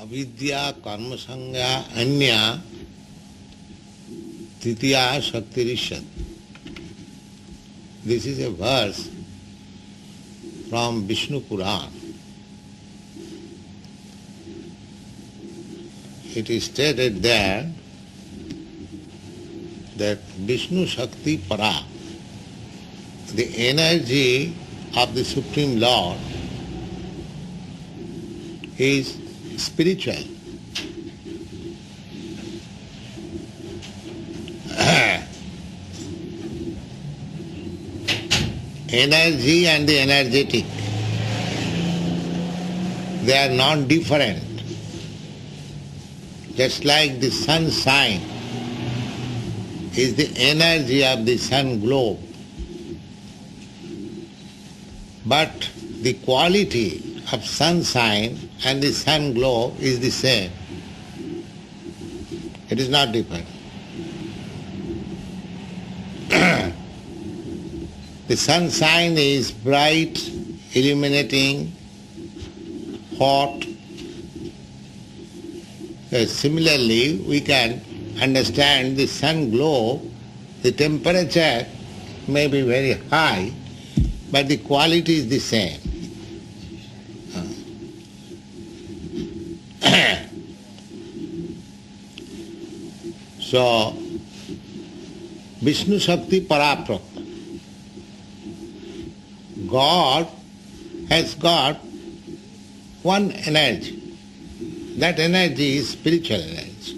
Avidya karma sangha anya titiya shaktirishat. This is a verse from Vishnu Puran. It is stated there that Vishnu Shakti Para, the energy of the Supreme Lord, is spiritual. Energy and the energetic, they are non-different. Just like the sunshine is the energy of the sun globe, but the quality of sunshine and the sun globe is the same. It is not different. The sunshine is bright, illuminating, hot. Similarly, we can understand the sun globe, the temperature may be very high, but the quality is the same. So, Vishnu Shakti Paraprapta. God has got one energy. That energy is spiritual energy.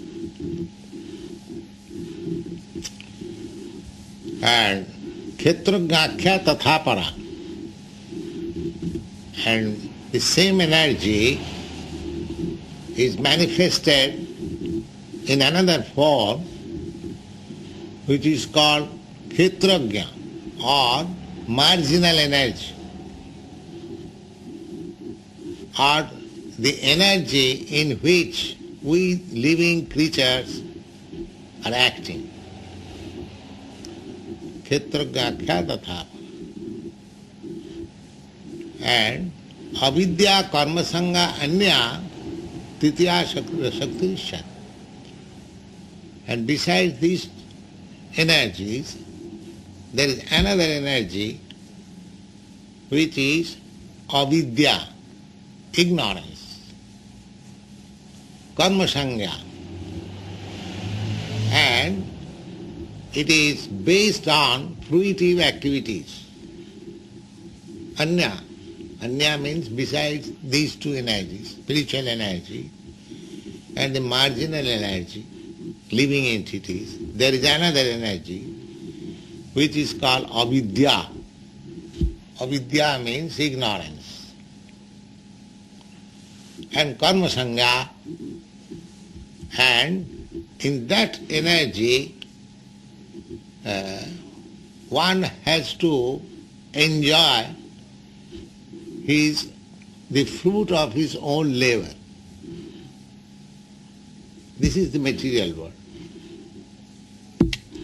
And Kshetragnakya Tathapara. And the same energy is manifested in another form which is called Kshetragya or marginal energy, or the energy in which we living creatures are acting. Kshetragnakya tathapara. And avidya karma sangha anya titiya shaktirishat. And besides these energies, there is another energy which is avidya, ignorance, karma sangha, and it is based on fruitive activities. Anya. Anya means besides these two energies, spiritual energy and the marginal energy, living entities, there is another energy which is called avidya. Avidya means ignorance. And karma sangha, and in that energy one has to enjoy the fruit of his own labor. This is the material world.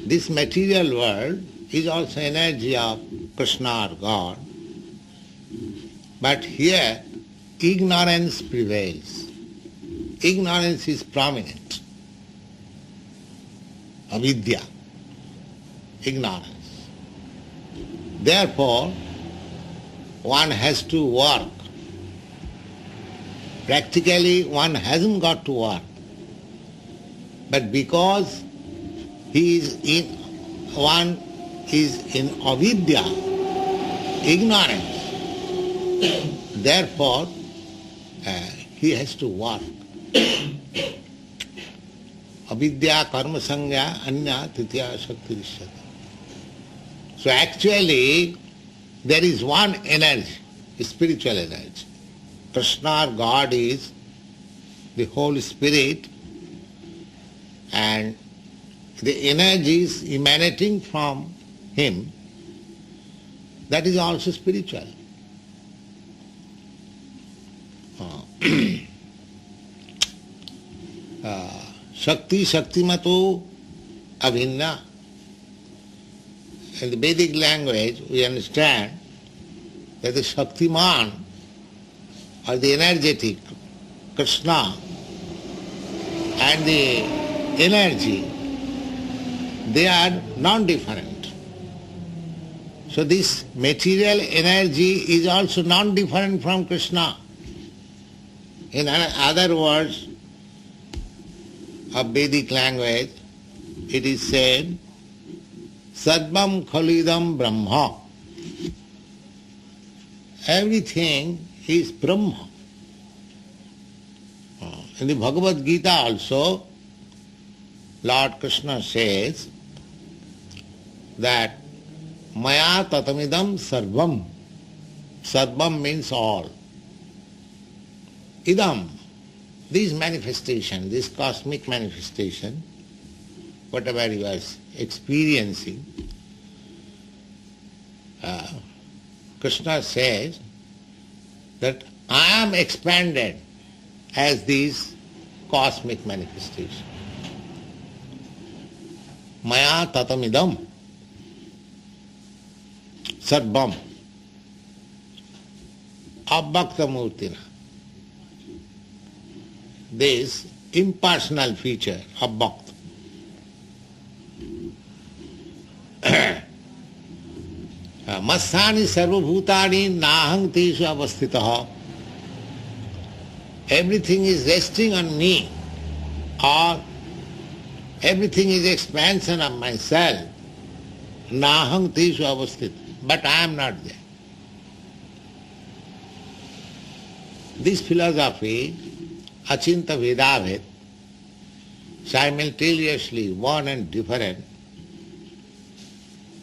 This material world is also energy of Krishna or God. But here ignorance prevails. Ignorance is prominent. Avidya, ignorance. Therefore, one has to work. Practically one hasn't got to work. But because one is in avidya, ignorance, therefore he has to work. Avidya karma sangha anya titiya shaktirishat. So actually there is one energy, spiritual energy. Krishna or God is the Holy Spirit, and the energies emanating from Him, that is also spiritual. Shakti Shaktimato Abhinna. In the Vedic language we understand that the Shaktiman or the energetic, Krishna, and the energy, they are non-different. So this material energy is also non-different from Krishna. In other words of Vedic language, it is said, Sarvam Khalidam Brahma. Everything is Brahma. In the Bhagavad Gita also, Lord Krishna says that Maya tatamidam sarvam. Sarvam means all. Idam, this manifestation, this cosmic manifestation, whatever you are experiencing, Krishna says that I am expanded as this cosmic manifestation. Maya tatamidam sarvam abhaktamurtina. This impersonal feature of bhakti. Masani sarvabhutani nahang teshu avastitaha. Everything is resting on me, or everything is expansion of myself. Nahang teshu avastita. But I am not there. This philosophy, Achinta Vedabhed, simultaneously one and different,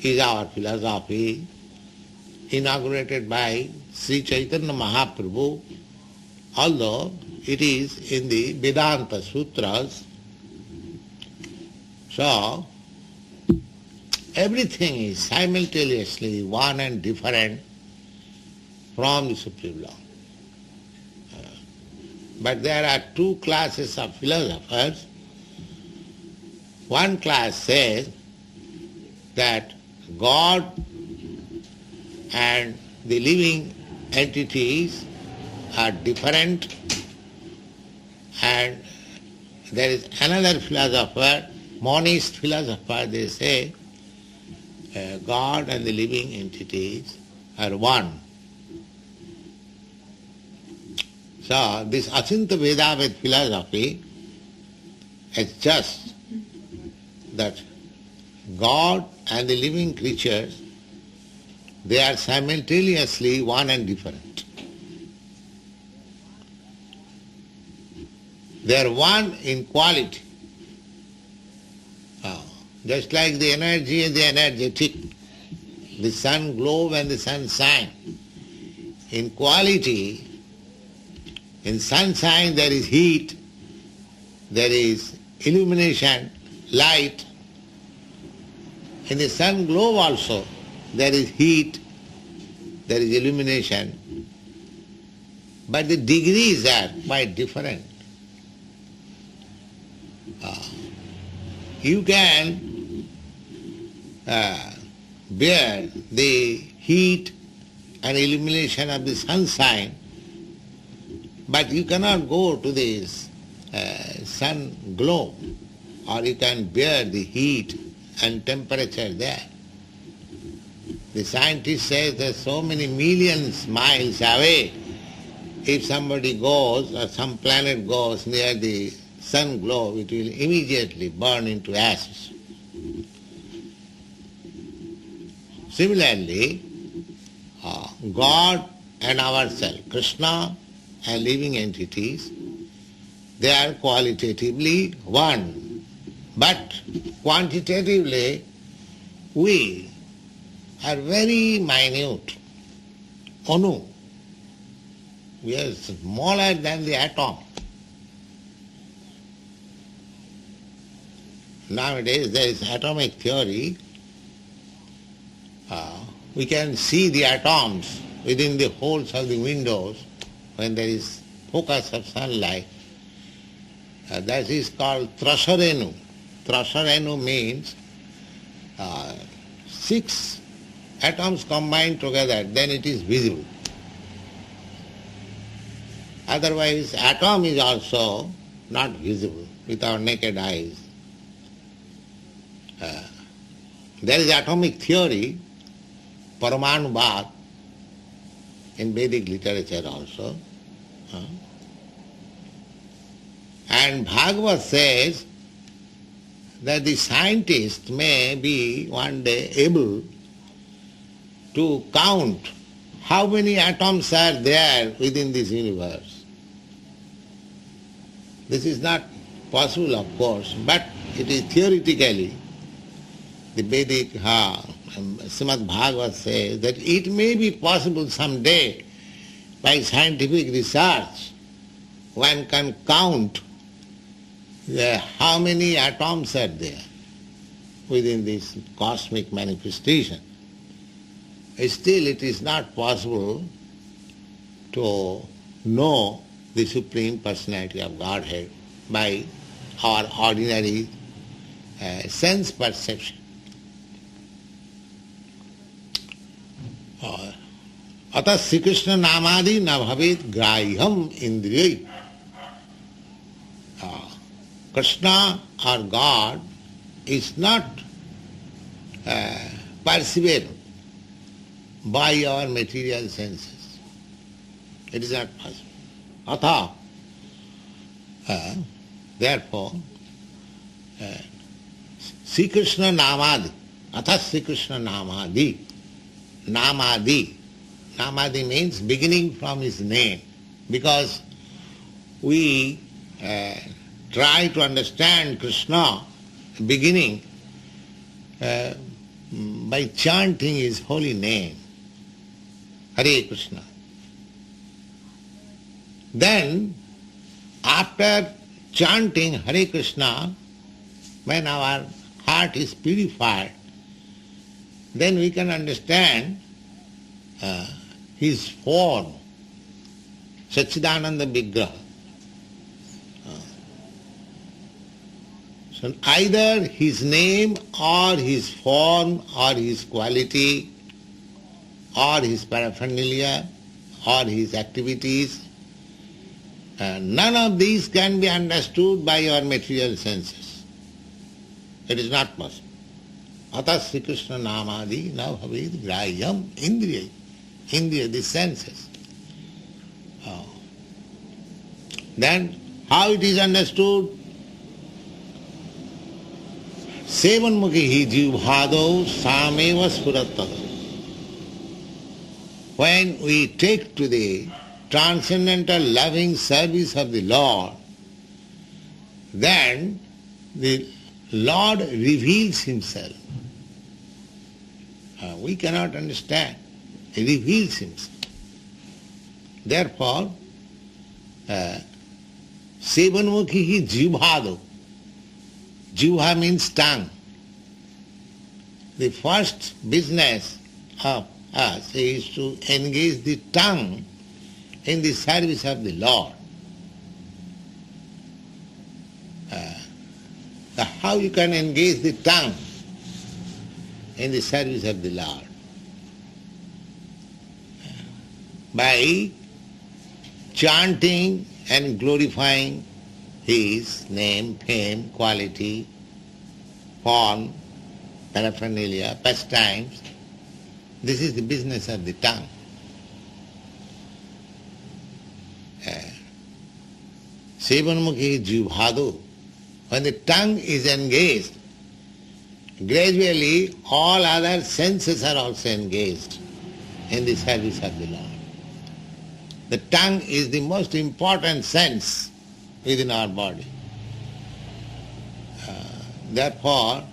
is our philosophy, inaugurated by Sri Chaitanya Mahaprabhu, although it is in the Vedanta Sutras. So, everything is simultaneously one and different from the Supreme Lord. But there are two classes of philosophers. One class says that God and the living entities are different, and there is another philosopher, monist philosopher, they say God and the living entities are one. So this Achinta Vedabhed philosophy is just that God and the living creatures, they are simultaneously one and different. They are one in quality. Just like the energy and the energetic, the sun globe and the sunshine. In quality, in sunshine there is heat, there is illumination, light. In the sun globe also there is heat, there is illumination, but the degrees are quite different. You can bear the heat and illumination of the sunshine, but you cannot go to this sun globe, or you can bear the heat and temperature there. The scientist says that so many millions miles away, if somebody goes or some planet goes near the sun globe, it will immediately burn into ashes. Similarly, God and ourselves, Krishna and living entities, they are qualitatively one. But quantitatively, we are very minute. Anu. We are smaller than the atom. Nowadays there is atomic theory. We can see the atoms within the holes of the windows when there is focus of sunlight. That is called Trasarenu. Trasarenu means 6 atoms combined together, then it is visible. Otherwise, atom is also not visible with our naked eyes. There is atomic theory, Paramanubad, in Vedic literature also. And Bhagavad says that the scientist may be one day able to count how many atoms are there within this universe. This is not possible, of course, but it is theoretically, the Vedic Srimad Bhagavatam says that it may be possible someday by scientific research one can count how many atoms are there within this cosmic manifestation. Still it is not possible to know the Supreme Personality of Godhead by our ordinary sense perception. Atha Sri Krishna namadi na bhavet grahyam indriyai. Krishna or God is not perceivable by our material senses. It is not possible. Atha, therefore, Sri Krishna namadi, atha Sri Krishna namadi, namadi. Namadi means beginning from his name, because we try to understand Krishna beginning by chanting his holy name, Hare Krishna. Then, after chanting Hare Krishna, when our heart is purified, then we can understand his form, Satchidananda Vigraha. So either his name or his form or his quality or his paraphernalia or his activities, none of these can be understood by your material senses. It is not possible. Atha Sri Krishna namadi na bhavet grahyam indriyai. Indriya, the senses. Then how it is understood? Sevanmukhi jivhado sameva spurattava. When we take to the transcendental loving service of the Lord, then the Lord reveals himself. We cannot understand. He reveals himself. Therefore, Sevanmukhi jivhado. Jivha means tongue. The first business of us is to engage the tongue in the service of the Lord. How you can engage the tongue in the service of the Lord? By chanting and glorifying his name, fame, quality, form, paraphernalia, pastimes. This is the business of the tongue. Sevanmukhi jivhado. When the tongue is engaged, gradually all other senses are also engaged in the service of the Lord. The tongue is the most important sense within our body. Therefore,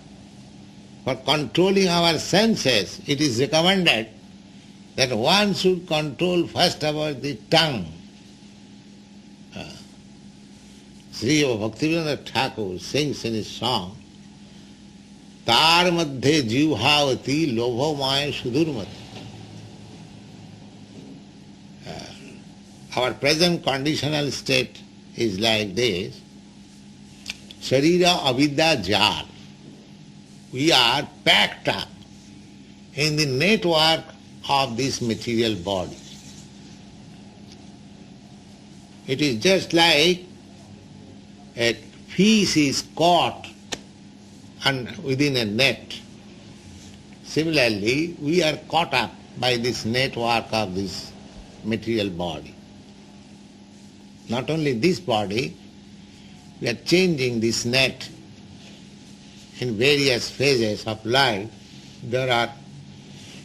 for controlling our senses, it is recommended that one should control first about the tongue. Srila Bhaktisiddhanta Thakur sings in his song, Tar madhe jivhavati lobho maya sudurmati. Our present conditional state is like this. Sharira avidya jar. We are packed up in the network of this material body. It is just like a fish is caught and within a net. Similarly, we are caught up by this network of this material body. Not only this body, we are changing this net in various phases of life. There are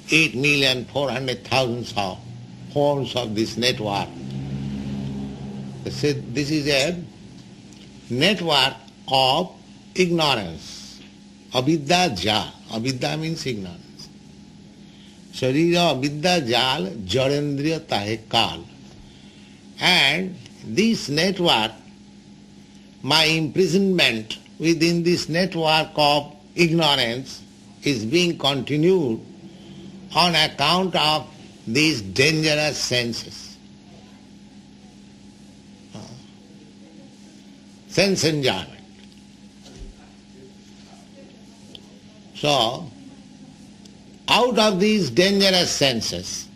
8,400,000 of forms of this network. This is a network of ignorance. Avidya jal. Avidya means ignorance. Sharira avidya jal jarendriya tahe kal. And this network, my imprisonment within this network of ignorance is being continued on account of these dangerous senses. Sense enjoyment. So, out of these dangerous senses,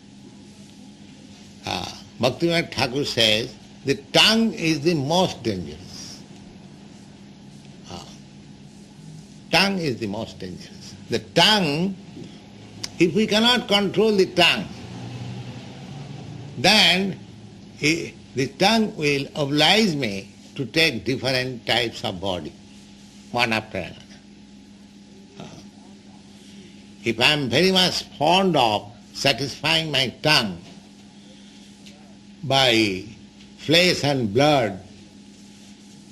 Bhaktivedanta Thakur says, the tongue is the most dangerous. Tongue is the most dangerous. The tongue, if we cannot control the tongue, then the tongue will oblige me to take different types of body, one after another. If I am very much fond of satisfying my tongue by flesh and blood,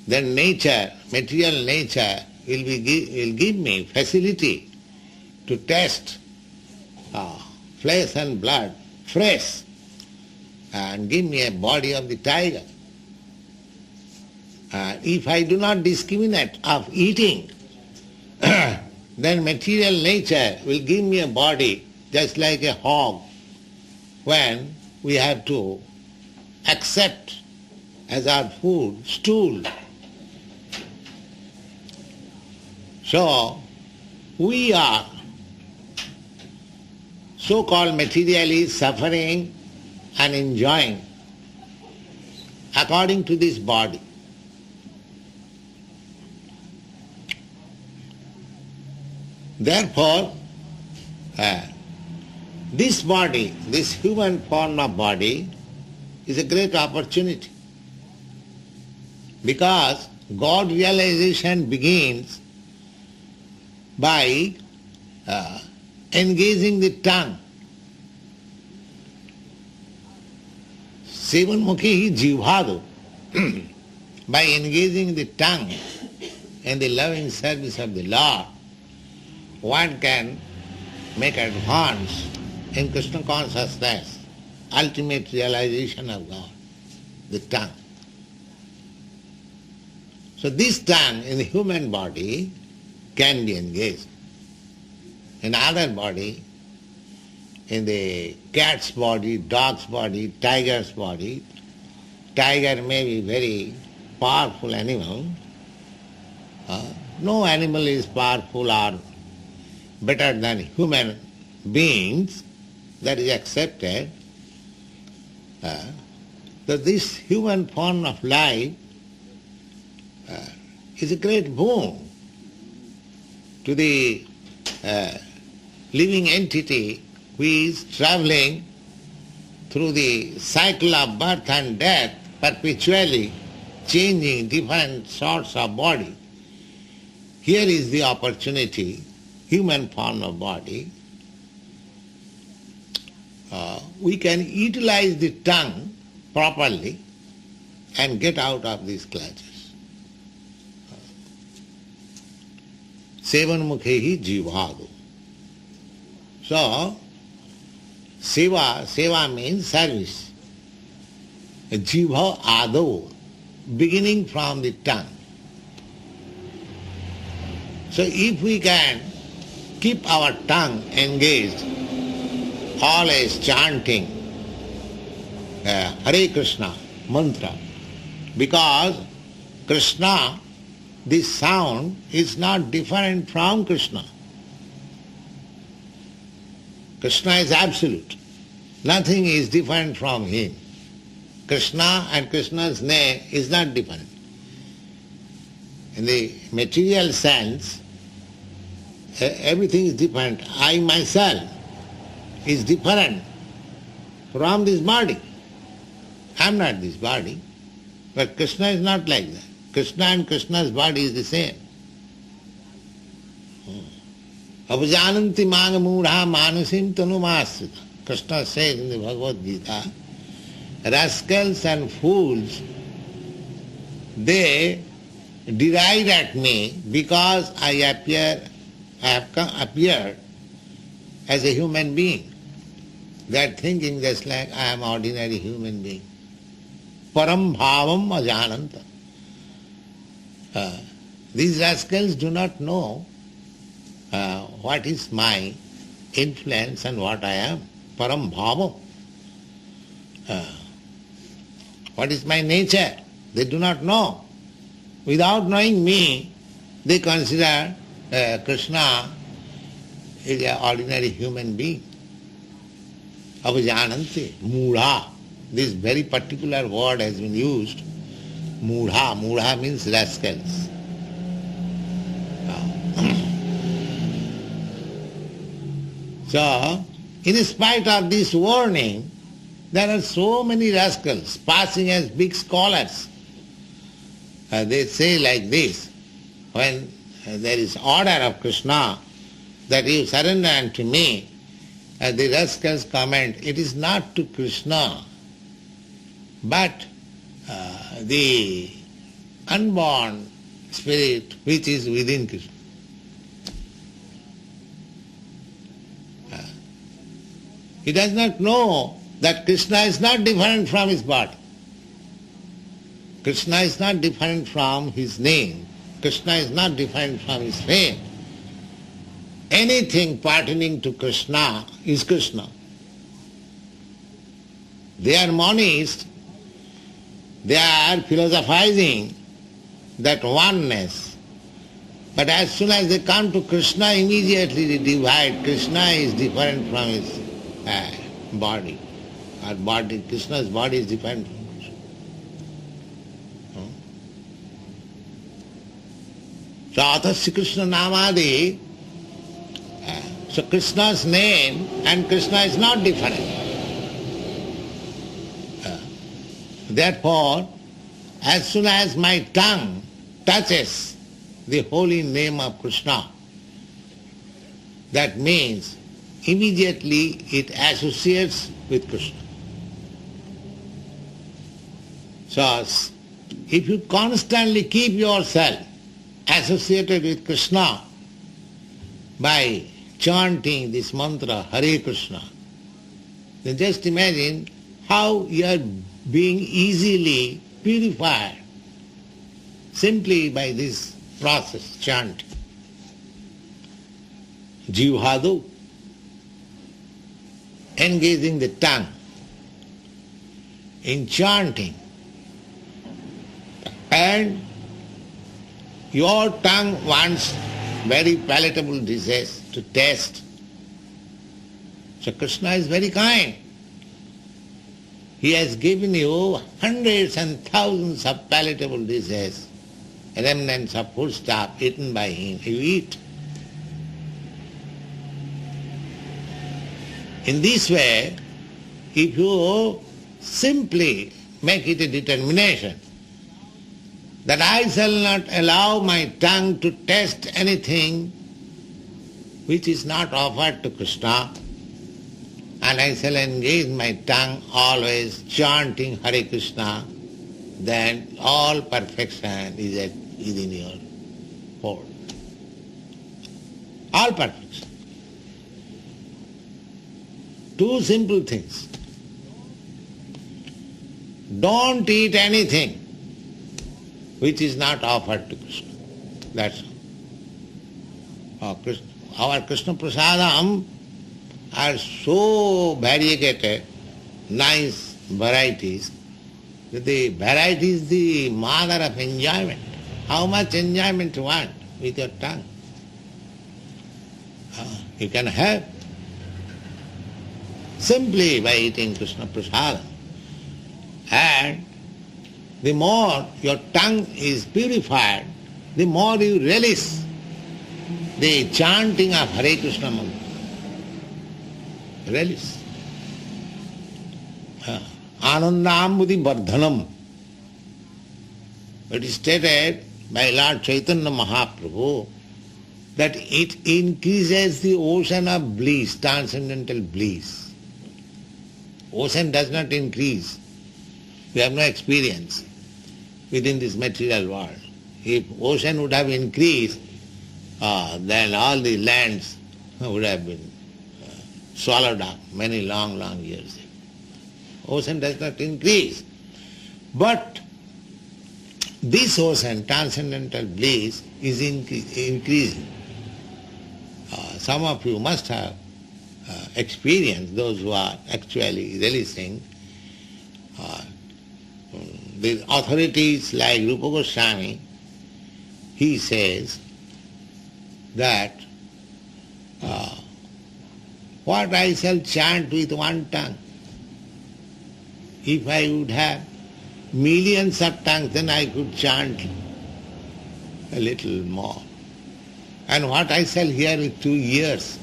then nature, material nature, will give me facility to taste flesh and blood fresh and give me a body of the tiger. If I do not discriminate of eating, then material nature will give me a body just like a hog when we have to accept as our food stool. So, we are so-called materially suffering and enjoying according to this body. Therefore, this body, this human form of body, is a great opportunity, because God realization begins by engaging the tongue. Sevanmukhi jivhadu. By engaging the tongue in the loving service of the Lord, one can make advance in Krishna consciousness, ultimate realization of God, the tongue. So this tongue in the human body can be engaged. In other body, in the cat's body, dog's body, tiger's body, tiger may be very powerful animal. No animal is powerful or better than human beings, that is accepted. That this human form of life is a great boon to the living entity who is travelling through the cycle of birth and death, perpetually changing different sorts of body. Here is the opportunity, human form of body. We can utilize the tongue properly and get out of these clutches. Sevanmukhehi jivhadu. So, seva means service. Jivha ado, beginning from the tongue. So if we can keep our tongue engaged, always chanting Hare Krishna mantra, because Krishna, this sound is not different from Krishna. Krishna is absolute. Nothing is different from him. Krishna and Krishna's name is not different. In the material sense, everything is different. I myself is different from this body. I am not this body. But Krishna is not like that. Krishna and Krishna's body is the same. Apajananti maga mudha manusim tanumasrita. Krishna says in the Bhagavad Gita, rascals and fools, they deride at me because I have appeared as a human being. They are thinking just like I am ordinary human being. Param bhavam ajananta. These rascals do not know what is my influence and what I am. Param bhavam. What is my nature? They do not know. Without knowing me, they consider Krishna is an ordinary human being. Avajananti, mudha. This very particular word has been used. Mudha. Mudha means rascals. So, in spite of this warning, there are so many rascals passing as big scholars. They say like this, when there is order of Krishna that you surrender unto me, the rascals comment, it is not to Krishna, but the unborn spirit which is within Krishna. He does not know that Krishna is not different from his body. Krishna is not different from his name. Krishna is not different from his fame. Anything pertaining to Krishna is Krishna. They are monists. They are philosophizing that oneness. But as soon as they come to Krishna, immediately they divide. Krishna is different from his body. Our body, Krishna's body is different from Krishna. So, atasya Krishna namadi, so Krishna's name and Krishna is not different. Therefore, as soon as my tongue touches the holy name of Krishna, that means immediately it associates with Krishna. So, if you constantly keep yourself associated with Krishna by chanting this mantra, Hare Krishna, then just imagine how you are being easily purified simply by this process, chanting. Jivhadu, engaging the tongue in chanting, and your tongue wants very palatable dishes to taste. So Krishna is very kind. He has given you hundreds and thousands of palatable dishes, remnants of food stuff eaten by him. You eat. In this way, if you simply make it a determination that I shall not allow my tongue to taste anything which is not offered to Krishna, and I shall engage my tongue always chanting Hare Krishna, then all perfection is within your fold. All perfection. Two simple things. Don't eat anything which is not offered to Krishna. That's all. Our Krishna Prasadam are so variegated, nice varieties, that the variety is the mother of enjoyment. How much enjoyment you want with your tongue? You can have simply by eating Krishna Prasadam. And the more your tongue is purified, the more you relish the chanting of Hare Krishna mantra. Relish. Anandambudhi Vardhanam. It is stated by Lord Chaitanya Mahaprabhu that it increases the ocean of bliss, transcendental bliss. Ocean does not increase. We have no experience within this material world. If ocean would have increased, then all the lands would have been swallowed up many long, long years ago. Ocean does not increase. But this ocean, transcendental bliss, is increasing. Some of you must have experienced, those who are actually releasing. The authorities like Rupa Goswami, he says that what I shall chant with one tongue. If I would have millions of tongues, then I could chant a little more. And what I shall hear with 2 ears.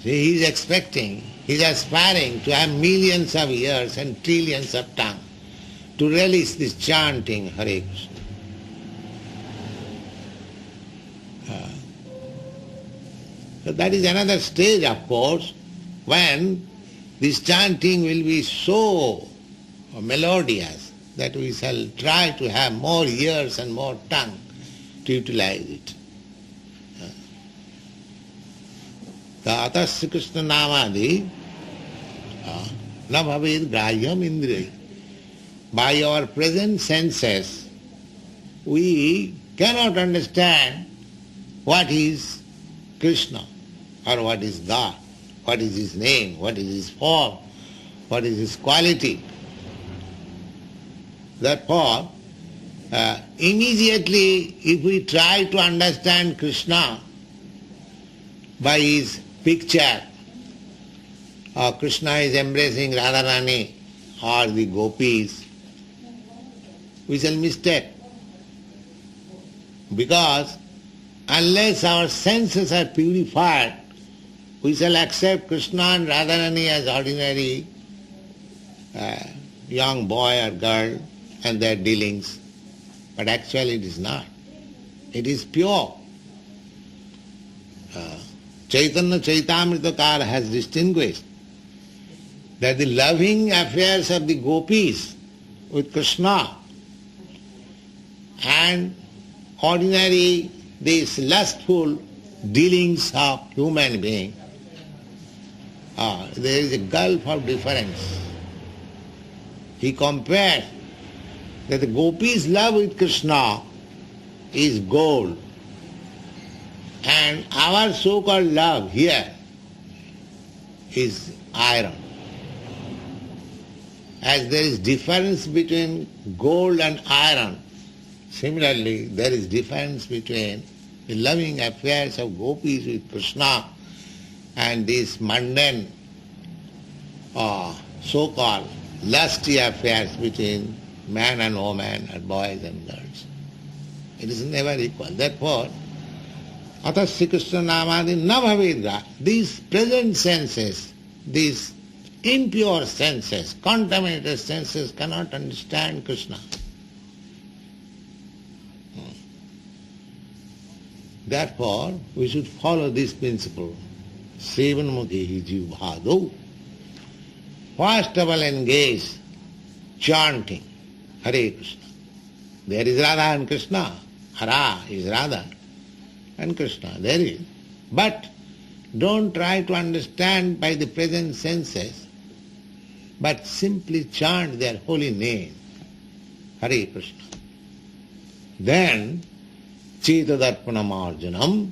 See, he is expecting, he is aspiring to have millions of ears and trillions of tongues to relish this chanting Hare Krishna. So that is another stage, of course, when this chanting will be so melodious that we shall try to have more ears and more tongue to utilize it. The Atasya Krishna Namadi na bhaved grahyam indriya. By our present senses, we cannot understand what is Krishna or what is God, what is His name, what is His form, what is His quality. Therefore, immediately if we try to understand Krishna by His picture, or Krishna is embracing Radharani or the gopis, we shall mistake. Because unless our senses are purified, we shall accept Krishna and Radharani as ordinary young boy or girl and their dealings. But actually it is not. It is pure. Chaitanya Chaitamritakara has distinguished that the loving affairs of the gopis with Krishna and ordinary these lustful dealings of human being, there is a gulf of difference. He compared that the gopis' love with Krishna is gold, and our so-called love here is iron. As there is difference between gold and iron, similarly there is difference between the loving affairs of gopis with Krishna and these mundane so-called lusty affairs between man and woman or boys and girls. It is never equal. Therefore, Atasya Krishna Namadi na bhavedra, these present senses, these impure senses, contaminated senses cannot understand Krishna. Therefore, we should follow this principle. Sevanmukhi jivbhado. First of all engage chanting Hare Krishna. There is Radha and Krishna. Hara is Radha and Krishna. There is. But don't try to understand by the present senses, but simply chant their holy name, Hare Krishna. Then, Chetadarpanam Arjanam,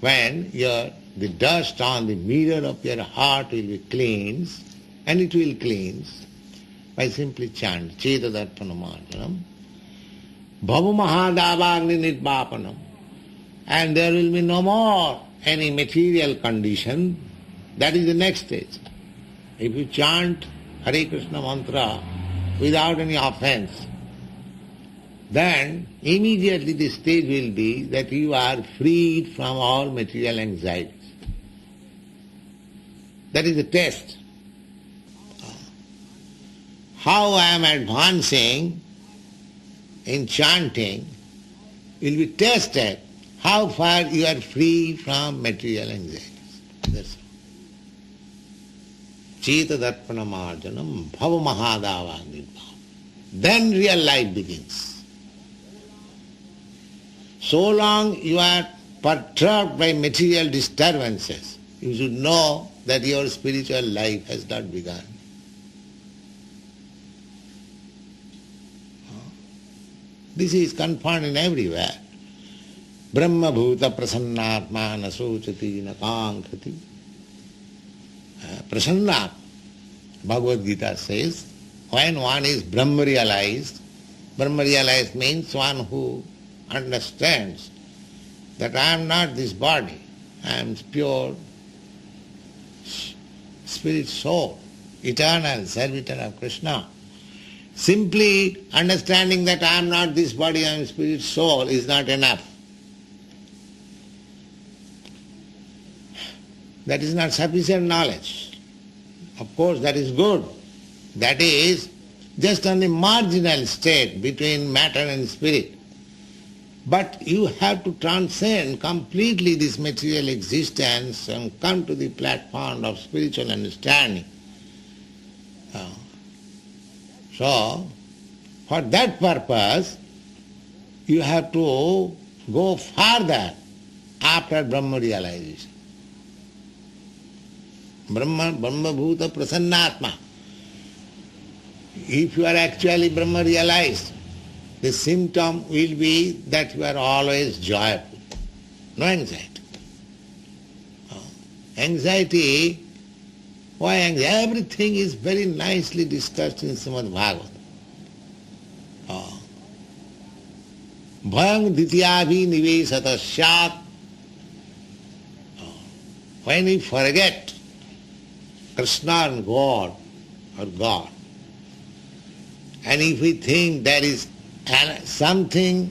when the dust on the mirror of your heart will be cleansed, and it will cleanse by simply chant Chetadarpanam Arjanam, Bhavu Mahadavagni Nidvapanam, and there will be no more any material condition. That is the next stage. If you chant Hare Krishna mantra without any offense, then immediately the stage will be that you are freed from all material anxieties. That is the test. How I am advancing in chanting will be tested how far you are free from material anxieties. That's all. Cheta darpana marjanam bhava mahadava nirbhava. Then real life begins. So long you are perturbed by material disturbances, you should know that your spiritual life has not begun. This is confirmed in everywhere. Brahma bhuta prasannatma na sochati na kankhati. Prasannat, Bhagavad Gita says, when one is Brahma realized means one who understands that I am not this body, I am pure spirit soul, eternal servitor of Krishna. Simply understanding that I am not this body, I am spirit soul is not enough. That is not sufficient knowledge. Of course, that is good. That is just on the marginal state between matter and spirit. But you have to transcend completely this material existence and come to the platform of spiritual understanding. So, for that purpose, you have to go farther after Brahma realization. Brahma bhuta prasannatma. If you are actually Brahma realized, the symptom will be that you are always joyful, no anxiety. Anxiety, why anxiety? Everything is very nicely discussed in Srimad Bhagavatam. Bhayang dityavi nivesata syat. When we forget Krishna and God or God, and if we think there is something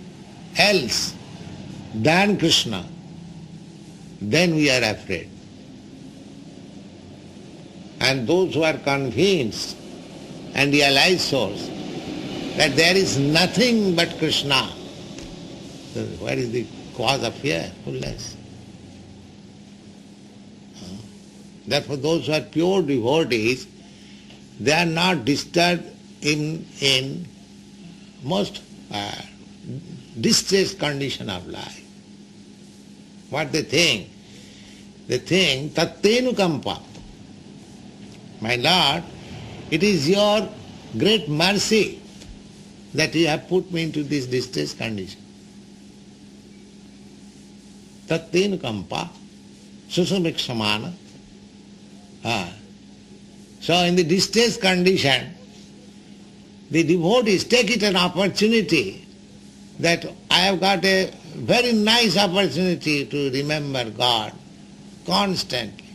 else than Krishna, then we are afraid. And those who are convinced and realize souls that there is nothing but Krishna, where is the cause of fear? Fullness. Therefore those who are pure devotees, they are not disturbed in most distressed condition of life. What they think? They think, tattenu kampa. My Lord, it is your great mercy that you have put me into this distressed condition. Tattenu kampa, susamiksamana. So in the distressed condition, the devotees take it an opportunity that I have got a very nice opportunity to remember God constantly.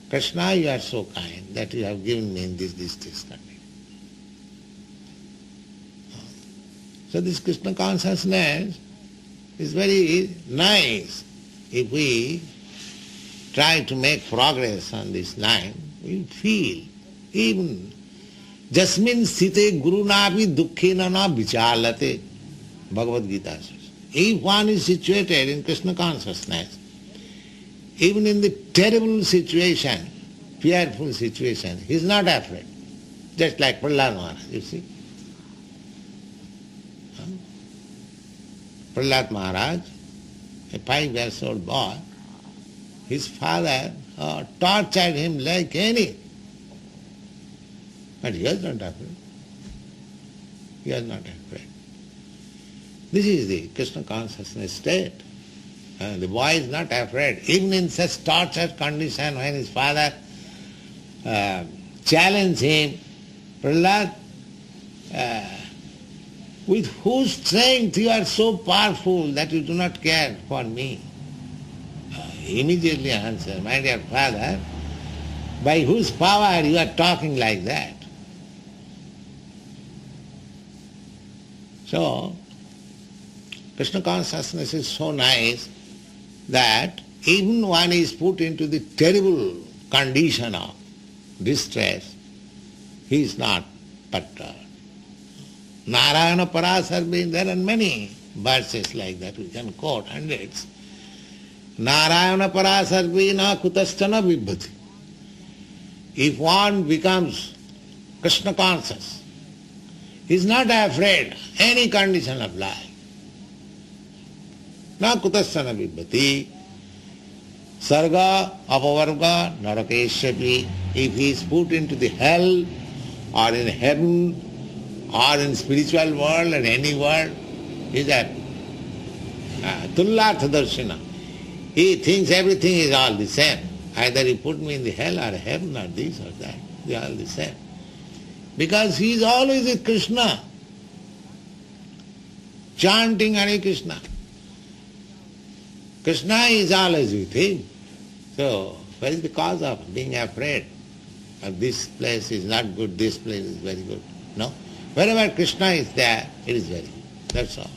Krishna, you are so kind that you have given me in this distressed condition. So this Krishna consciousness is very nice. If we try to make progress on this line, we feel even jasmin sthite gurunapi dukkhena na vichalate, Bhagavad Gita says. If one is situated in Krishna consciousness, even in the terrible situation, fearful situation, he is not afraid. Just like Prahlad Maharaj, you see. Prahlad Maharaj, a 5-year-old boy, his father tortured him like any. But he was not afraid. He was not afraid. This is the Krishna consciousness state. The boy is not afraid. Even in such tortured condition, when his father challenged him, Prahlad, with whose strength you are so powerful that you do not care for me? He immediately answered, my dear father, by whose power you are talking like that? So, Krishna consciousness is so nice that even one is put into the terrible condition of distress, he is not perturbed. Narayana Parasarve, there are many verses like that, we can quote hundreds. Narayana Parasarve na kutastana vibhati. If one becomes Krishna conscious, he is not afraid any condition of life. Na kutastana vibhati. Sarga, apavarga, narakeshapi. If he is put into the hell or in heaven or in spiritual world or any world, he is happy. Tullartha darshana. He thinks everything is all the same. Either he put me in the hell or heaven or this or that. They are all the same. Because he is always with Krishna, chanting Hare Krishna. Krishna is always with him. So, what is the cause of being afraid? This place is not good, this place is very good. No? Wherever Krishna is there, it is very good. That's all.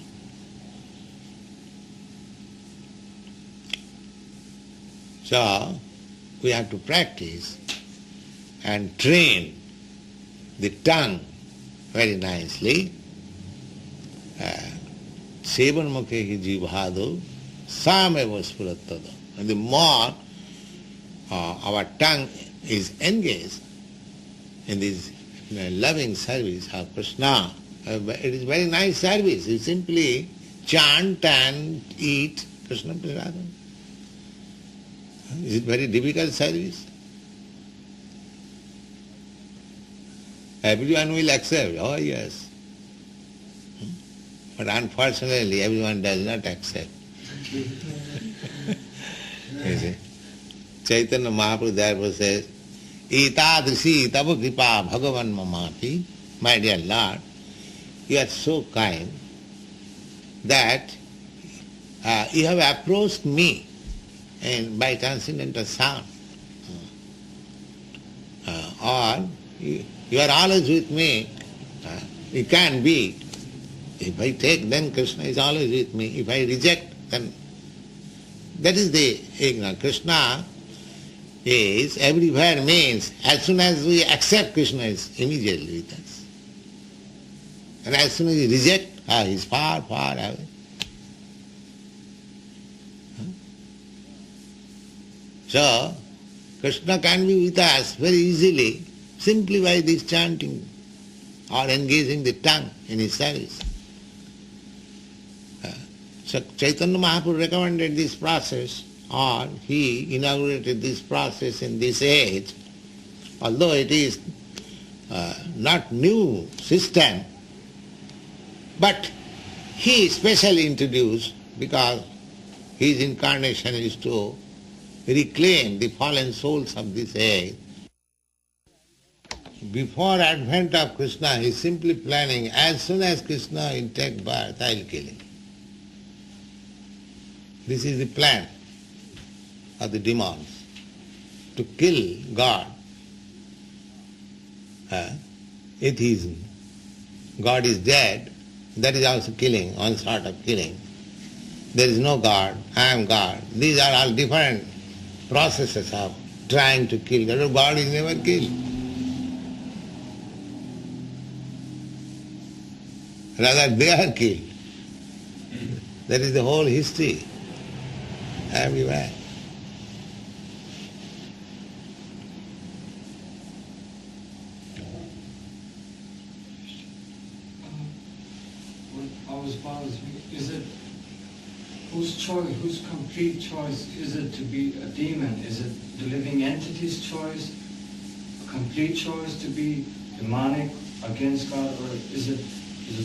So, we have to practice and train the tongue very nicely. Sevan mukhe ki jivhado sameva spurattada. And the more our tongue is engaged in this loving service of Krishna, it is very nice service. You simply chant and eat Krishna Prasadam. Is it very difficult service? Everyone will accept, oh yes. But unfortunately everyone does not accept. You see? Chaitanya Mahaprabhu therefore says, Itadrisi tava kripa bhagavan mamati, my dear Lord, you are so kind that you have approached me and by transcendental sound. Or you are always with me. It can be. If I take, then Krishna is always with me. If I reject, then that is the ignorance. Krishna is everywhere means as soon as we accept, Krishna is immediately with us. And as soon as we reject, he is far, far away. So, Krishna can be with us very easily, simply by this chanting or engaging the tongue in his service. So Chaitanya Mahaprabhu recommended this process, or he inaugurated this process in this age, although it is not new system, but he specially introduced because his incarnation is to reclaim the fallen souls of this age. Before advent of Krishna, he is simply planning, as soon as Krishna will take birth, I will kill him. This is the plan of the demons, to kill God. Atheism. God is dead, that is also killing, one sort of killing. There is no God, I am God. These are all different processes of trying to kill God. God is never killed. Rather they are killed. That is the whole history. Everywhere. Is it whose choice, whose complete choice is it to be a demon? Is it the living entity's choice, a complete choice to be demonic against God, or is it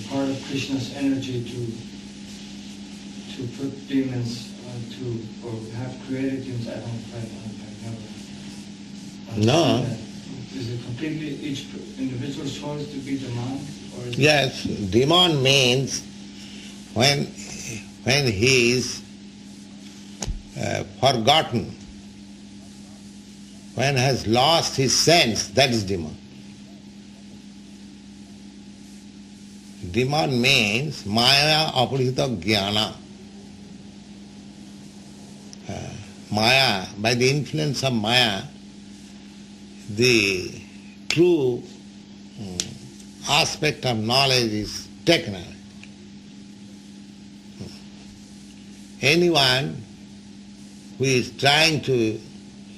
part of Krishna's energy to put demons or have created demons? I've never. No. Is it completely each individual's choice to be demonic? Or is yes, demon means when he is forgotten, when has lost his sense, that is demon. Demon means maya aparita jnana. Maya, by the influence of maya, the true aspect of knowledge is taken away. Anyone who is trying to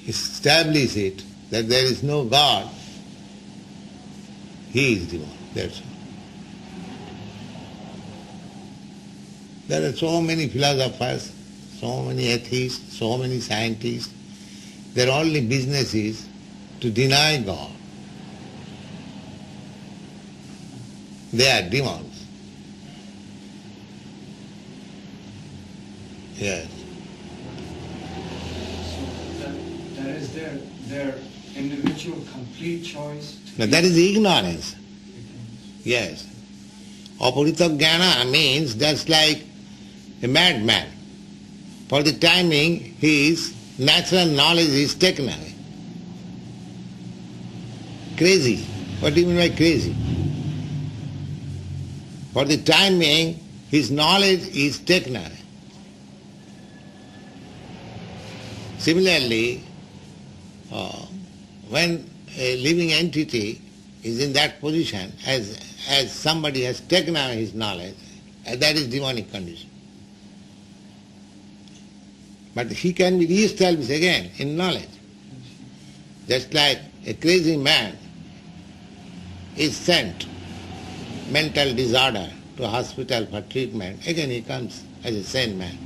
establish it, that there is no God, he is demon. That's all. There are so many philosophers, so many atheists, so many scientists. Their only business is to deny God. They are demons. Yes. So that is their individual complete choice. Now that is ignorance. Yes. Aparita jnana means just like a madman. For the timing, his natural knowledge is taken away. Crazy. What do you mean by crazy? For the timing, his knowledge is taken away. Similarly, when a living entity is in that position, as somebody has taken away his knowledge, that is demonic condition. But he can be re-established again in knowledge. Just like a crazy man is sent, mental disorder, to a hospital for treatment, again he comes as a sane man.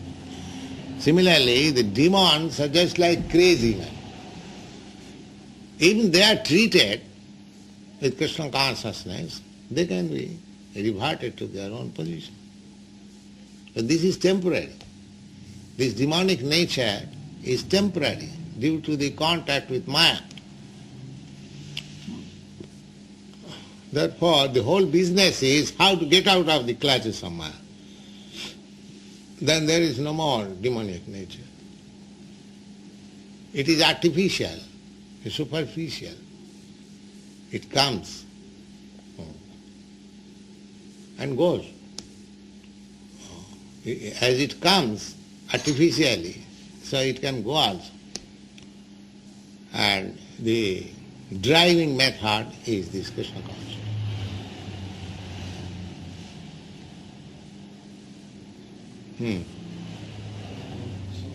Similarly, the demons are just like crazy men. Even they are treated with Krishna consciousness, they can be reverted to their own position. But this is temporary. This demonic nature is temporary due to the contact with Maya. Therefore, the whole business is how to get out of the clutches of Maya. Then there is no more demonic nature. It is artificial, superficial. It comes and goes. As it comes artificially, so it can go also. And the driving method is this Krishna consciousness. So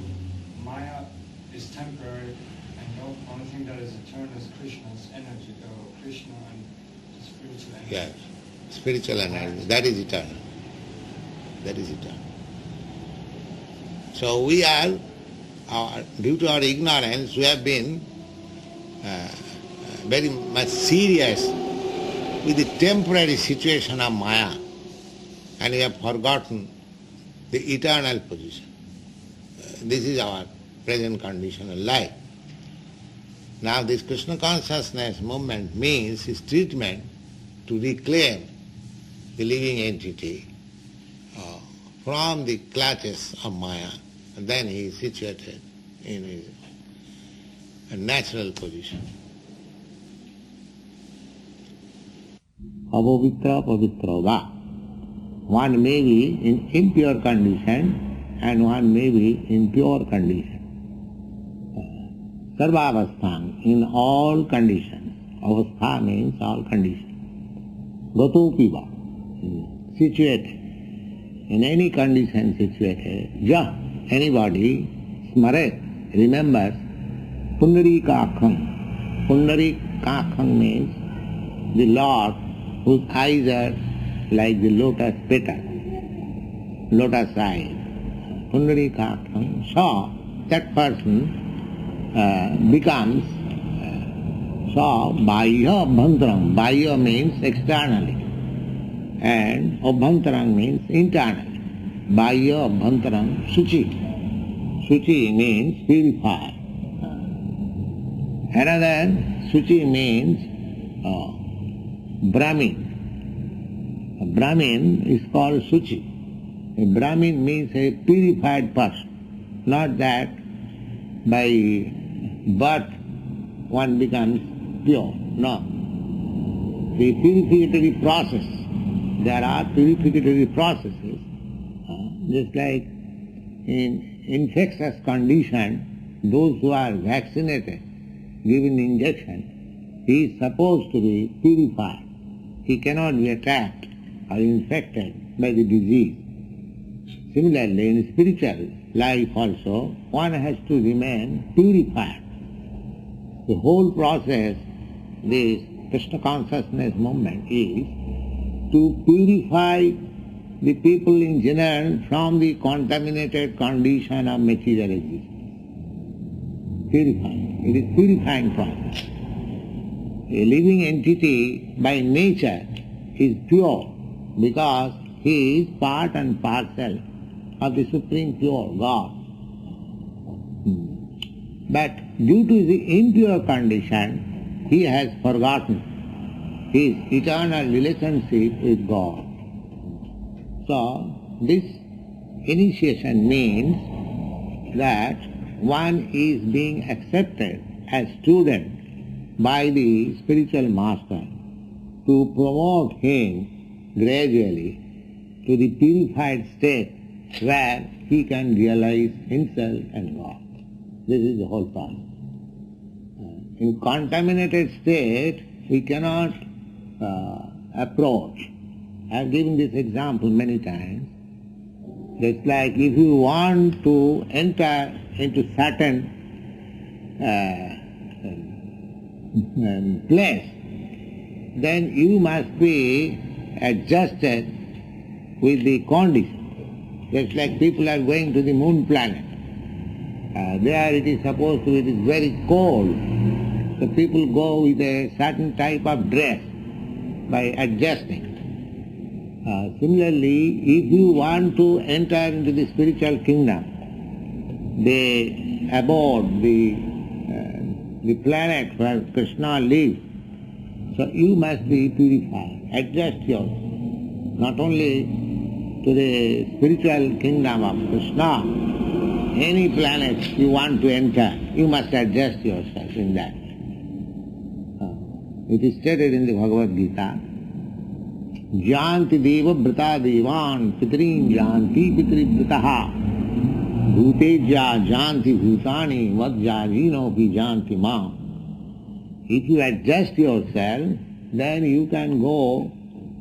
Maya is temporary, and the only thing that is eternal is Krishna's energy, or Krishna and the spiritual energy. Yes, spiritual energy, that is eternal. That is eternal. So we are, due to our ignorance, we have been very much serious with the temporary situation of Maya, and we have forgotten the eternal position. This is our present condition of life. Now this Krishna consciousness movement means his treatment to reclaim the living entity from the clutches of Maya, and then he is situated in his natural position. Apavitra pavitra va. One may be in impure condition and one may be in pure condition. Sarvavastham, in all conditions. Avastha means all conditions. Gatopi va, situated. In any condition situated. Ja, anybody, smaret, remembers, Pundarikakham. Pundarikakham means the Lord whose eyes are like the lotus petal, lotus eye. Pundarikakham, so that person becomes Bahya Abhantarang. Bahya means externally, and Abhantarang means internally. Bahya Abhantarang Suchi. Suchi means purified. Another Suchi means Brahmin. A Brahmin is called Suchi. A Brahmin means a purified person. Not that by birth one becomes pure. No. The purificatory process there are purificatory processes. Just like in infectious condition, those who are vaccinated, given injection, he is supposed to be purified. He cannot be attacked or infected by the disease. Similarly, in spiritual life also, one has to remain purified. The whole process, this Krishna Consciousness movement, is to purify the people in general from the contaminated condition of material existence. Purifying. It is purifying process. A living entity by nature is pure because he is part and parcel of the Supreme Pure God. But due to the impure condition, he has forgotten his eternal relationship with God. So, this initiation means that one is being accepted as student by the spiritual master to promote him gradually to the purified state where he can realize himself and God. This is the whole process. In contaminated state, we cannot approach. I have given this example many times. It's like if you want to enter into certain place, then you must be adjusted with the condition. Just like people are going to the moon planet. There it is supposed to be, it is very cold. So people go with a certain type of dress by adjusting. Similarly, if you want to enter into the spiritual kingdom, the abode, the planet where Krishna lives, so you must be purified. Adjust yourself, not only to the spiritual kingdom of Krishna, any planet you want to enter, you must adjust yourself in that. It is stated in the Bhagavad Gita, Janti deva brata devan pitrin janti pitri brataha bhuteja janti bhutani vadjajino pi janti ma. If you adjust yourself, then you can go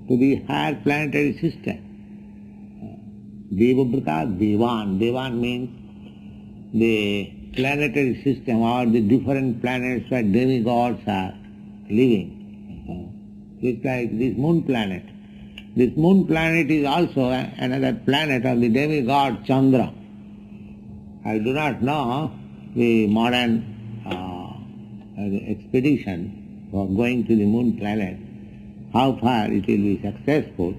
to the higher planetary system. Deva brata devan. Devan means the planetary system or the different planets where demigods are living. It's like this moon planet. This moon planet is also another planet of the demigod Chandra. I do not know the modern expedition for going to the moon planet, how far it will be successful.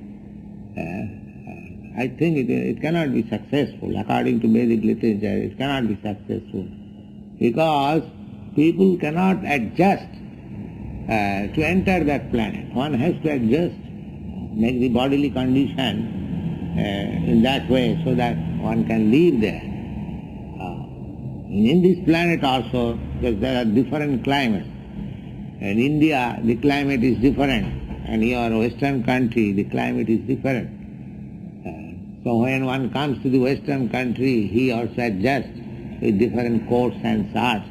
I think it cannot be successful. According to Vedic literature, it cannot be successful because people cannot adjust to enter that planet. One has to adjust, make the bodily condition in that way so that one can live there. In this planet also, there are different climates. In India, the climate is different, and your Western country, the climate is different. So when one comes to the Western country, he also adjusts with different coats and shirts.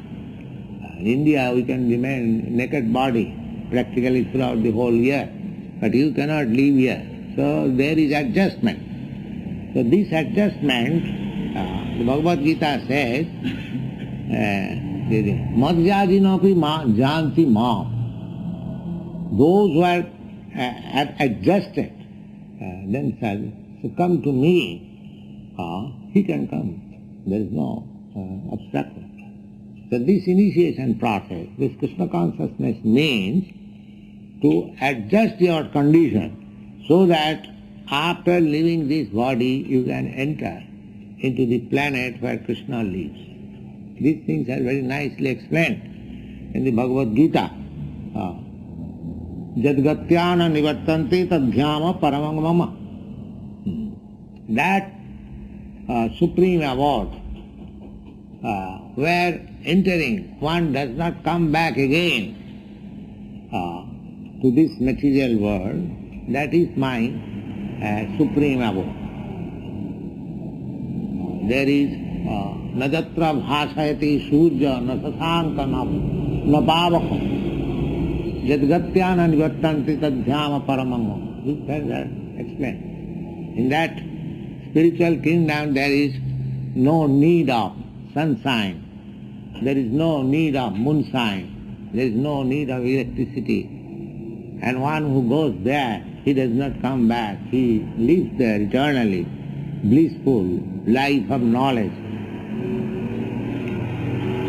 In India, we can remain naked body practically throughout the whole year, but you cannot live here. So there is adjustment. So this adjustment, the Bhagavad Gita says, madhyajinopi janti ma. Those who are adjusted themselves, so come to me, he can come. There is no obstruction. So this initiation process, this Krishna consciousness means to adjust your condition so that after leaving this body you can enter into the planet where Krishna lives. These things are very nicely explained in the Bhagavad Gita. Jadgatyana nivartante tadhyama paramam mama. That supreme abode where entering one does not come back again to this material world, that is my supreme abode. There is najatra bhasayati surya nasasanka napavakam yadgatyana nivattanti tadhyama paramam. This is explained. In that spiritual kingdom there is no need of sunshine, there is no need of moonshine, there is no need of electricity. And one who goes there, he does not come back, he lives there eternally, blissful life of knowledge.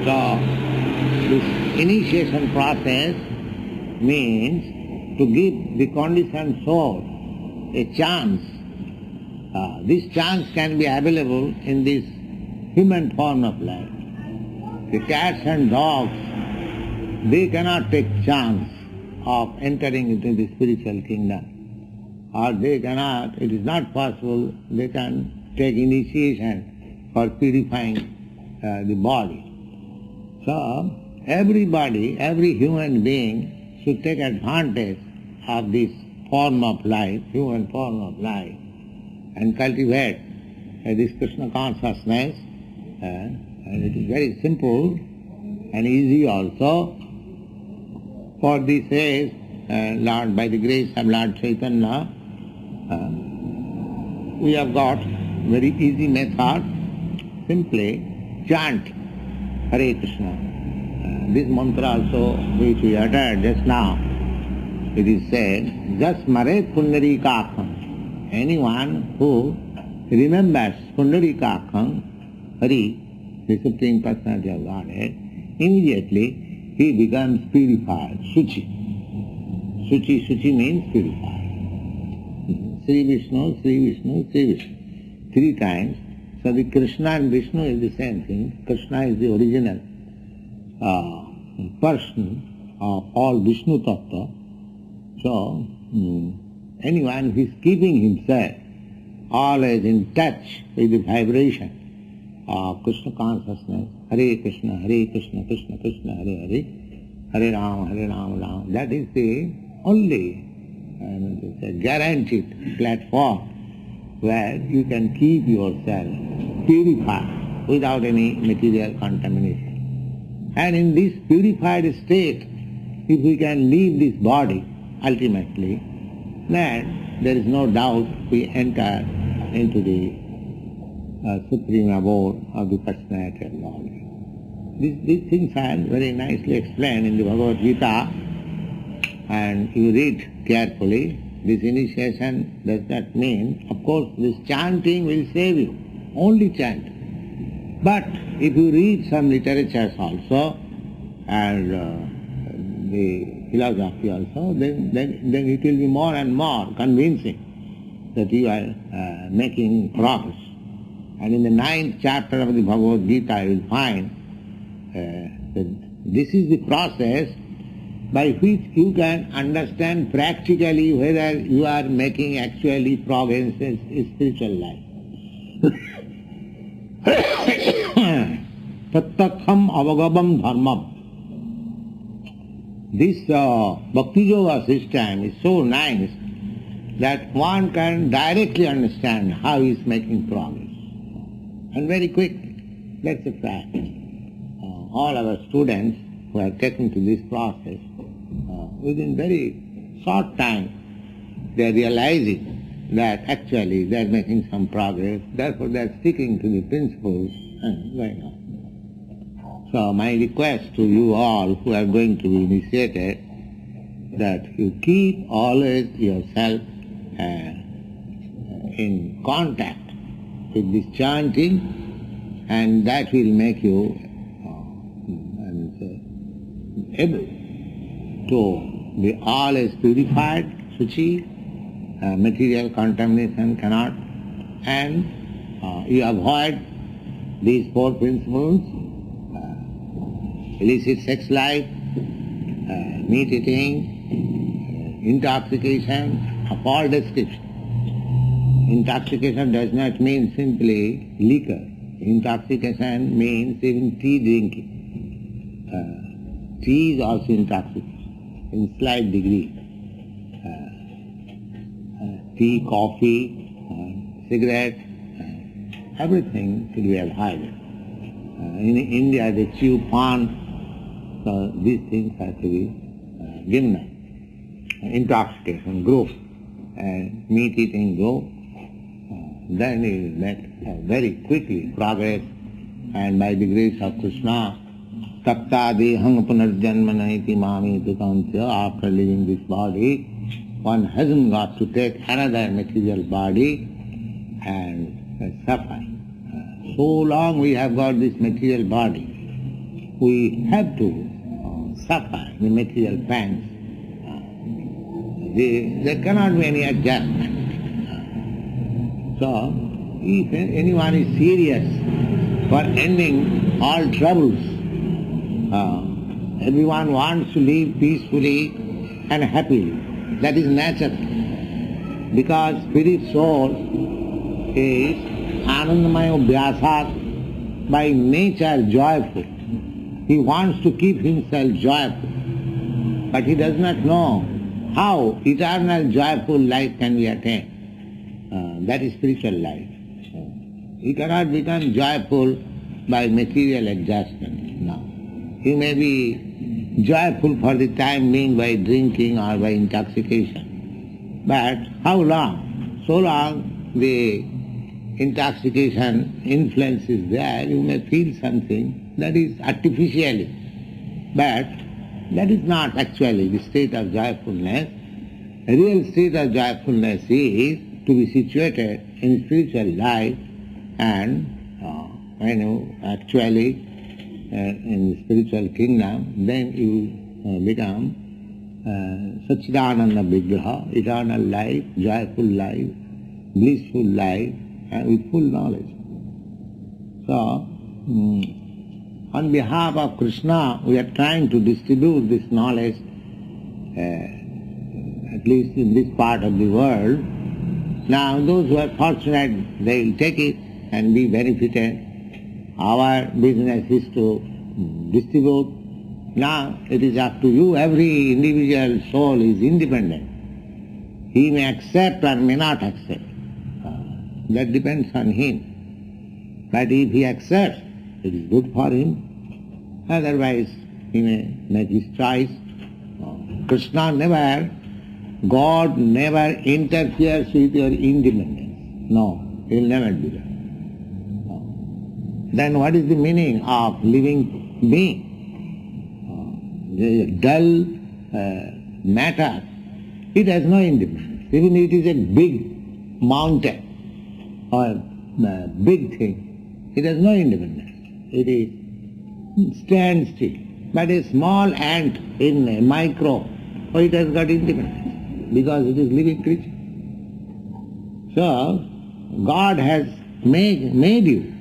So, this initiation process means to give the conditioned soul a chance. This chance can be available in this human form of life. The cats and dogs, they cannot take chance of entering into the spiritual kingdom. Or they cannot, it is not possible, they can take initiation for purifying the body. So, everybody, every human being should take advantage of this form of life, human form of life, and cultivate this Krishna consciousness. And it is very simple and easy also. For this is, Lord, by the grace of Lord Chaitanya, we have got very easy method. Simply chant Hare Krishna. This mantra also, which we uttered just now, it is said, Jasmare Pundarikakam. Anyone who remembers Pundarikakam, Hari, the Supreme Personality of Godhead, immediately he becomes purified, Suchi. Suchi means purified. Sri Vishnu, Sri Vishnu, Sri Vishnu. 3 times. So the Krishna and Vishnu is the same thing. Krishna is the original person of all Vishnu Tattva. So, anyone who is keeping himself always in touch with the vibration of Krishna consciousness, Hare Krishna, Krishna Krishna, Hare Hare, Hare Rama, Rama, that is the only guaranteed platform where you can keep yourself purified without any material contamination. And in this purified state, if we can leave this body ultimately, then there is no doubt we enter into the supreme abode of the personality of Godhead. These things are very nicely explained in the Bhagavad Gita, and you read carefully. This initiation does not mean, of course, this chanting will save you, only chant. But if you read some literatures also, and the philosophy also, then it will be more and more convincing that you are making progress. And in the 9th chapter of the Bhagavad Gita, you will find that this is the process by which you can understand practically whether you are making actually progress in spiritual life. Tattakham avagabam dharmam. This Bhakti Yoga system is so nice that one can directly understand how he is making progress. And very quickly, that's a fact. All our students who are taken to this process, within very short time, they are realizing that actually they are making some progress, therefore they are sticking to the principles and going on. So my request to you all who are going to be initiated, that you keep always yourself in contact with this chanting, and that will make you able to be always purified, Suchi, material contamination cannot, and you avoid these 4 principles, illicit sex life, meat eating, intoxication of all description. Intoxication does not mean simply liquor. Intoxication means even tea drinking. Tea is also intoxication in slight degree. tea, coffee, cigarette, everything should be avoided. In India they chew pan, so these things have to be given up. Intoxication, growth, and meat eating growth, then you will make very quickly progress, and by the grace of Krishna, Takta dehang punarjanmana iti mami tukantya, after leaving this body, one hasn't got to take another material body and suffer. So long we have got this material body, we have to suffer the material pangs. There cannot be any adjustment. So, if anyone is serious for ending all troubles, everyone wants to live peacefully and happily. That is natural. Because spirit soul is anandamaya vyasat, by nature joyful. He wants to keep himself joyful, but he does not know how eternal joyful life can be attained. That is spiritual life. You cannot become joyful by material adjustment. No. You may be joyful for the time being by drinking or by intoxication. But how long? So long the intoxication influence is there, you may feel something that is artificially. But that is not actually the state of joyfulness. The real state of joyfulness is to be situated in spiritual life, and when you actually in the spiritual kingdom, then you become Satchidananda Vigraha, eternal life, joyful life, blissful life, and with full knowledge. So, on behalf of Krishna, we are trying to distribute this knowledge, at least in this part of the world. Now, those who are fortunate, they will take it and be benefited. Our business is to distribute. Now, it is up to you. Every individual soul is independent. He may accept or may not accept. That depends on him. But if he accepts, it is good for him. Otherwise, he may make his choice. Krishna never, God never interferes with your independence. No, he will never do that. Then what is the meaning of living being? The dull matter, it has no independence. Even if it is a big mountain or a big thing, it has no independence. It stands still. But a small ant in a micro, it has got independence because it is living creature. So, God has made you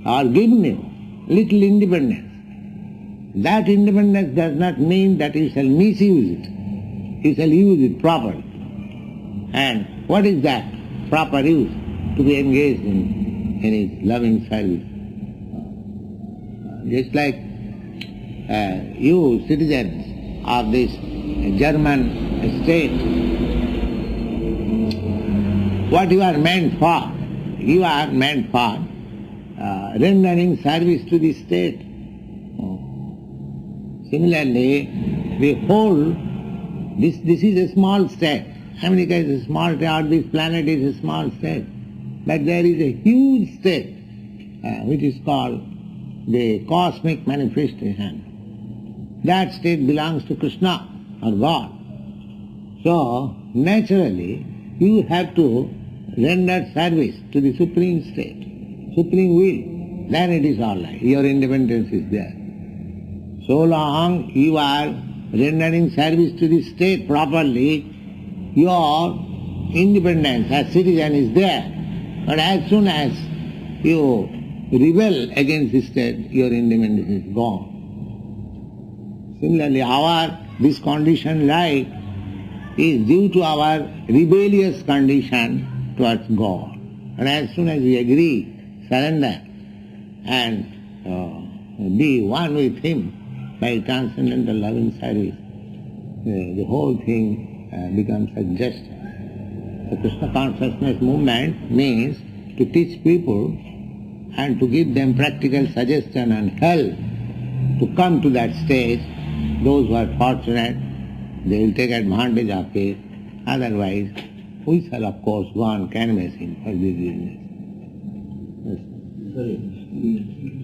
or given you little independence. That independence does not mean that you shall misuse it. You shall use it properly. And what is that proper use? To be engaged in his loving service. Just like you citizens of this German state, what you are meant for? You are meant for rendering service to the state. Similarly, the whole, this is a small state. America is a small state, or this planet is a small state. But there is a huge state which is called the cosmic manifestation. That state belongs to Krishna or God. So, naturally, you have to render service to the supreme state, supreme will. Then it is all right. Your independence is there. So long you are rendering service to the state properly, your independence as citizen is there. But as soon as you rebel against the state, your independence is gone. Similarly, this conditioned life is due to our rebellious condition towards God. And as soon as we agree, surrender, and be one with Him by transcendental loving service, the whole thing becomes adjusted. The Krishna Consciousness movement means to teach people and to give them practical suggestion and help to come to that stage. Those who are fortunate, they will take advantage of it. Otherwise, we shall of course go on canvassing for this business. Yes. Sorry.